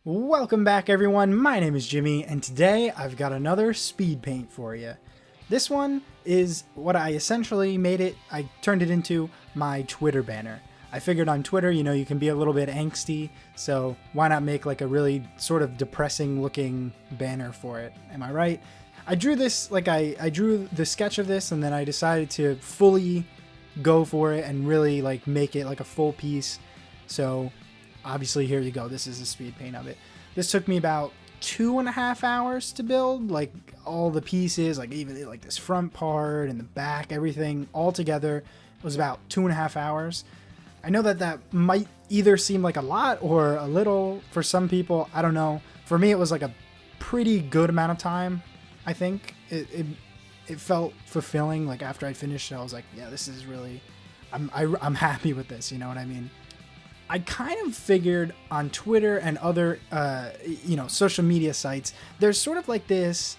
Welcome back everyone, my name is Jimmy, and today I've got another speed paint for you. This one is what I essentially I turned it into my Twitter banner. I figured on Twitter, you can be a little bit angsty, so why not make like a really sort of depressing looking banner for it, am I right? I drew this, I drew the sketch of this, and then I decided to fully go for it and really like make it like a full piece. So obviously here you go, this is a speed paint of it. This took me about 2.5 hours to build, like all the pieces, like even like this front part and the back, everything all together. It was about 2.5 hours. I know that might either seem like a lot or a little for some people, I don't know. For me it was like a pretty good amount of time. I think it felt fulfilling. Like after I finished it, I was like, yeah, this is really, I'm happy with this, you know what I mean? I kind of figured on Twitter and other, social media sites, there's sort of like this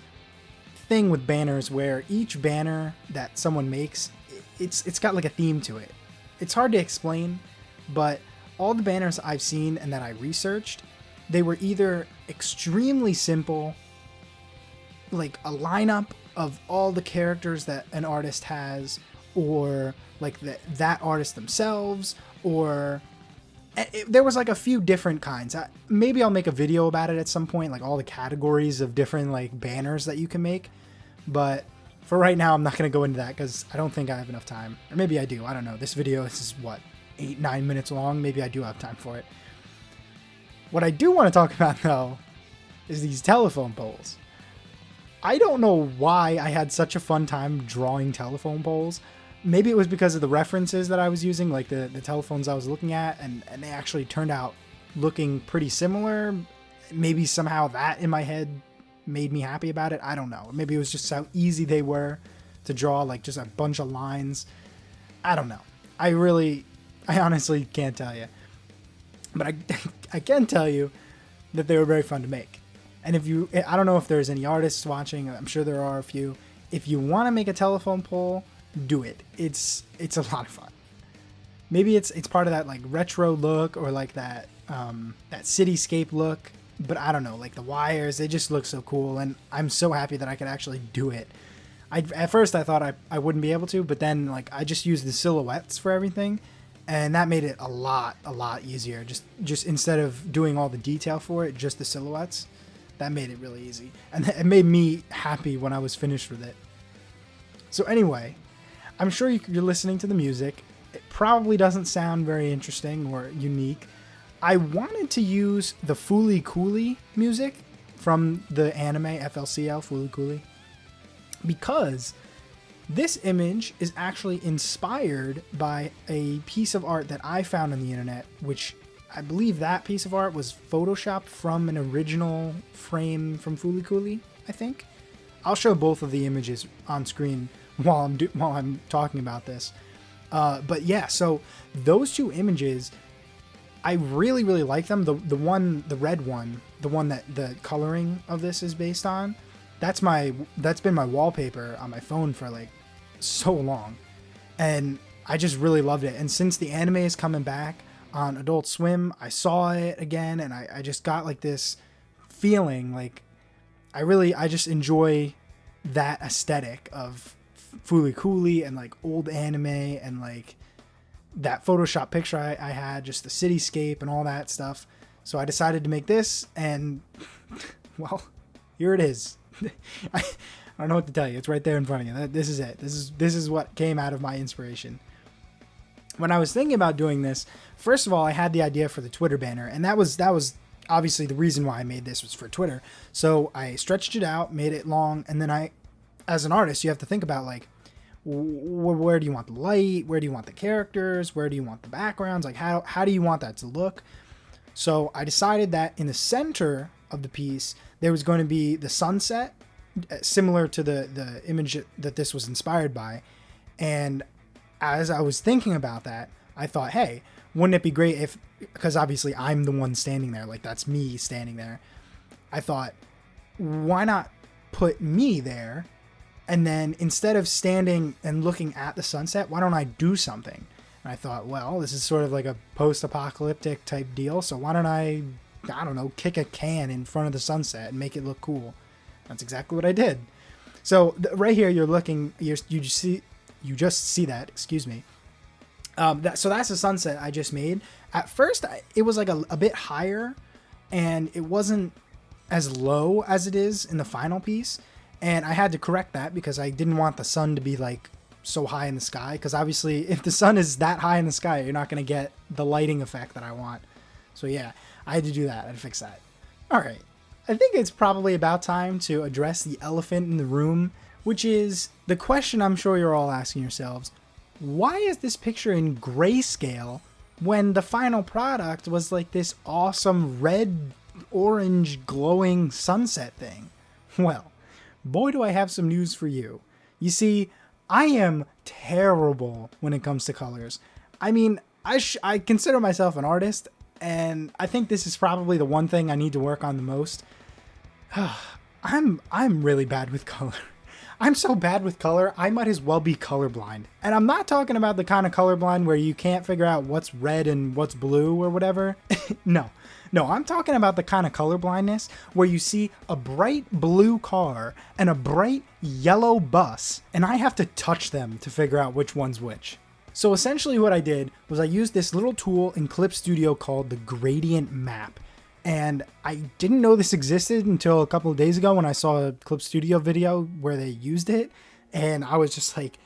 thing with banners where each banner that someone makes, it's got like a theme to it. It's hard to explain, but all the banners I've seen and that I researched, they were either extremely simple, like a lineup of all the characters that an artist has, or like that artist themselves, or there was like a few different kinds. Maybe I'll make a video about it at some point, like all the categories of different like banners that you can make. But for right now, I'm not going to go into that because I don't think I have enough time. Or maybe I do. I don't know. This is what, 8-9 minutes long. Maybe I do have time for it. What I do want to talk about though is these telephone poles. I don't know why I had such a fun time drawing telephone poles. Maybe it was because of the references that I was using, like the telephones I was looking at, and they actually turned out looking pretty similar. Maybe somehow that in my head made me happy about it. I don't know. Maybe it was just how easy they were to draw, like just a bunch of lines. I don't know. I honestly can't tell you. But I can tell you that they were very fun to make. And I don't know if there's any artists watching. I'm sure there are a few. If you want to make a telephone pole, do it. It's a lot of fun. Maybe it's part of that like retro look, or like that cityscape look, but I don't know, like the wires, they just look so cool, and I'm so happy that I could actually do it. At first I thought I wouldn't be able to, but then like I just used the silhouettes for everything, and that made it a lot easier. Just instead of doing all the detail for it, just the silhouettes, that made it really easy, and it made me happy when I was finished with it. So anyway, I'm sure you're listening to the music. It probably doesn't sound very interesting or unique. I wanted to use the Fooly Cooly music from the anime FLCL, Fooly Cooly, because this image is actually inspired by a piece of art that I found on the internet, which I believe that piece of art was photoshopped from an original frame from Fooly Cooly, I think. I'll show both of the images on screen while I'm talking about this. But yeah, so those two images, I really like them. The red one, the one that the coloring of this is based on, that's been my wallpaper on my phone for like so long, and I just really loved it. And since the anime is coming back on Adult Swim, I saw it again, and I just got like this feeling like I just enjoy that aesthetic of Fooly Cooly and like old anime, and like that Photoshop picture I had, just the cityscape and all that stuff. So I decided to make this, and well, here it is. I don't know what to tell you. It's right there in front of you. This is it. This is what came out of my inspiration. When I was thinking about doing this, first of all, I had the idea for the Twitter banner, and that was obviously the reason why I made this was for Twitter. So I stretched it out, made it long, and then as an artist, you have to think about like, where do you want the light? Where do you want the characters? Where do you want the backgrounds? Like how do you want that to look? So I decided that in the center of the piece, there was going to be the sunset, similar to the image that this was inspired by. And as I was thinking about that, I thought, hey, wouldn't it be great because obviously I'm the one standing there, like that's me standing there. I thought, why not put me there? And then instead of standing and looking at the sunset, why don't I do something? And I thought, well, this is sort of like a post-apocalyptic type deal, so why don't I I don't know, kick a can in front of the sunset and make it look cool. That's exactly what I did. So right here, you just see that, excuse me. So that's the sunset I just made. At first, it was like a bit higher, and it wasn't as low as it is in the final piece. And I had to correct that because I didn't want the sun to be like so high in the sky. Because obviously, if the sun is that high in the sky, you're not going to get the lighting effect that I want. So yeah, I had to do that. I had to fix that. All right. I think it's probably about time to address the elephant in the room, which is the question I'm sure you're all asking yourselves. Why is this picture in grayscale when the final product was like this awesome red, orange, glowing sunset thing? Well, boy, do I have some news for you. You see, I am terrible when it comes to colors. I mean, I consider myself an artist, and I think this is probably the one thing I need to work on the most. I'm really bad with color. I'm so bad with color, I might as well be colorblind. And I'm not talking about the kind of colorblind where you can't figure out what's red and what's blue or whatever. No, I'm talking about the kind of colorblindness where you see a bright blue car and a bright yellow bus, and I have to touch them to figure out which one's which. So essentially what I did was I used this little tool in Clip Studio called the gradient map. And I didn't know this existed until a couple of days ago when I saw a Clip Studio video where they used it. And I was just like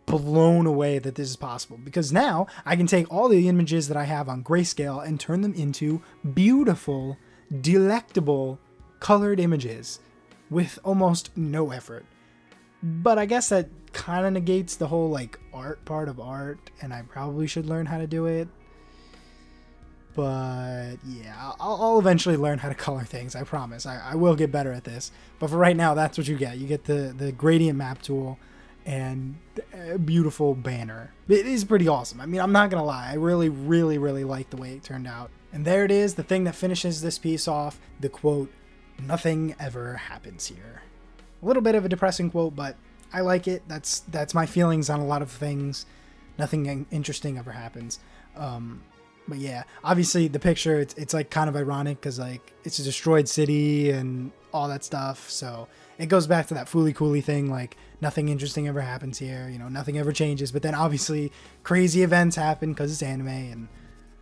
blown away that this is possible, because now I can take all the images that I have on grayscale and turn them into beautiful, delectable, colored images with almost no effort. But I guess that kind of negates the whole like art part of art, and I probably should learn how to do it. But yeah, I'll eventually learn how to color things, I promise. I will get better at this. But for right now, that's what you get. You get the gradient map tool and a beautiful banner. It is pretty awesome. I mean, I'm not going to lie. I really, really, really like the way it turned out. And there it is, the thing that finishes this piece off. The quote, "Nothing ever happens here." A little bit of a depressing quote, but I like it. That's my feelings on a lot of things. Nothing interesting ever happens. But yeah, obviously the picture, it's like kind of ironic because like it's a destroyed city and all that stuff. So it goes back to that Fooly Cooly thing, like nothing interesting ever happens here, you know, nothing ever changes. But then obviously crazy events happen because it's anime and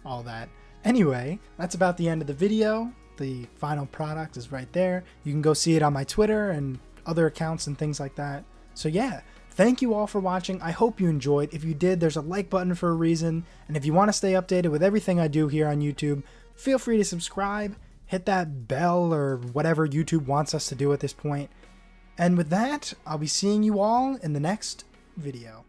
all that. Anyway, that's about the end of the video. The final product is right there. You can go see it on my Twitter and other accounts and things like that. So yeah. Thank you all for watching. I hope you enjoyed. If you did, there's a like button for a reason. And if you want to stay updated with everything I do here on YouTube, feel free to subscribe, hit that bell or whatever YouTube wants us to do at this point. And with that, I'll be seeing you all in the next video.